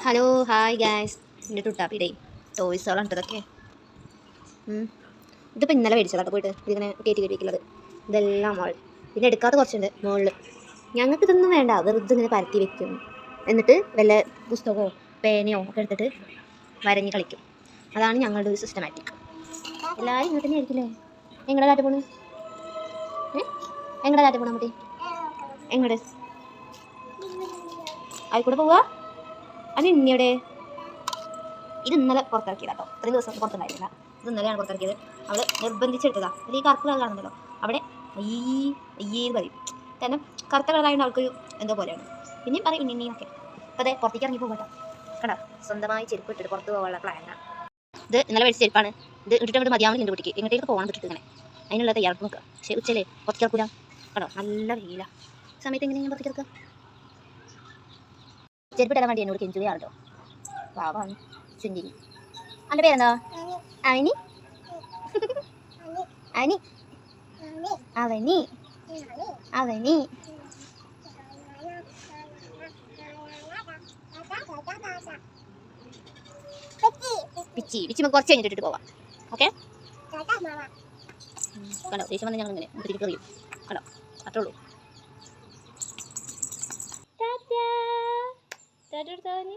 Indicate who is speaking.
Speaker 1: Hello hi guys, എൻ്റെ ടുട്ടാപ്പിയുടെ ടോയ്സോളാണ് ഇതൊക്കെ. ഇതിപ്പോൾ ഇന്നലെ മേടിച്ചതാട്ടോ പോയിട്ട് ഇതിങ്ങനെ കയറ്റി കയറ്റിയിട്ടുള്ളത്. ഇതെല്ലാം മോൾ പിന്നെ എടുക്കാത്ത കുറച്ചുണ്ട് മുകളിൽ. ഞങ്ങൾക്ക് ഇതൊന്നും വേണ്ട, വെറുതെ ഇങ്ങനെ പരത്തി വെക്കും. എന്നിട്ട് വല്ല പുസ്തകമോ പേനയോ ഒക്കെ എടുത്തിട്ട് വരഞ്ഞ് കളിക്കും. അതാണ് ഞങ്ങളുടെ ഒരു സിസ്റ്റമാറ്റിക്. എല്ലാവരും ഇങ്ങനെ തന്നെ ആയിരിക്കില്ലേ? എങ്ങടെ കാറ്റ് പോണു? എങ്ങടെ കാറ്റ് പോണ മതി? എങ്ങടെ ആയിക്കൂടെ പോവാ? അത് ഇന്നിയുടെ ഇത് ഇന്നലെ പുറത്തിറക്കിയതാട്ടോ. ഇത്രയും ദിവസം പുറത്തുണ്ടായിരുന്നില്ല. ഇത് ഇന്നലെയാണ് പുറത്തിറക്കിയത്. അവൾ നിർബന്ധിച്ചെടുത്തതാ. അതിൽ ഈ കറുപ്പ് കളർ കാണുന്നല്ലോ, അവിടെ അയ്യേ പറയും. കാരണം കറുത്ത കളറായതുകൊണ്ട് അവൾക്കൊരു എന്തോ പോലെയാണ്. പിന്നെയും പറയും ഇന്നീന്നൊക്കെ. അപ്പോൾ അതെ പുറത്തേക്ക് ഇറങ്ങി പോകട്ടോ. കടാ സ്വന്തമായി ചെരുപ്പ് ഇട്ടിട്ട് പുറത്ത് പോകാനുള്ള പ്ലാനാണ്. ഇത് ഇന്നലെ മേടിച്ച ചെരുപ്പാണ്. ഇത് ഇട്ടിട്ട് മതിയാവുന്ന എൻ്റെ കുട്ടിക്ക് എങ്ങോട്ടേക്ക് പോകാൻ പറ്റിട്ട് ഇങ്ങനെ അതിനുള്ള തയ്യാറെടുപ്പ് നോക്കുക. പക്ഷേ ഉച്ചല്ലേ പുറത്തേക്ക് ഇറക്കൂല. കടോ നല്ല വെയില സമയത്ത് എങ്ങനെ ഞാൻ പുറത്തേക്ക് ഇറക്കുക? ചെരുപ്പിട്ടാൻ വേണ്ടി എന്നോട് കെഞ്ചുകയാണല്ലോ. പാവാണ് സെഞ്ചിരി. അൻ്റെ പേരെന്താ? അവനി അവനി അവനി അവനി പിച്ചി പിച്ചി നമുക്ക് കുറച്ച് കഴിഞ്ഞിട്ട് പോവാം. ഓക്കെ കണ്ടോ, ദേഷ്യം വന്ന് ഞങ്ങൾ ഇങ്ങനെ തിരികെ അറിയും. കണ്ടോ അത്രേ ഉള്ളൂ. ടാറ്റാ ടാറ്റ എടുത്താൽ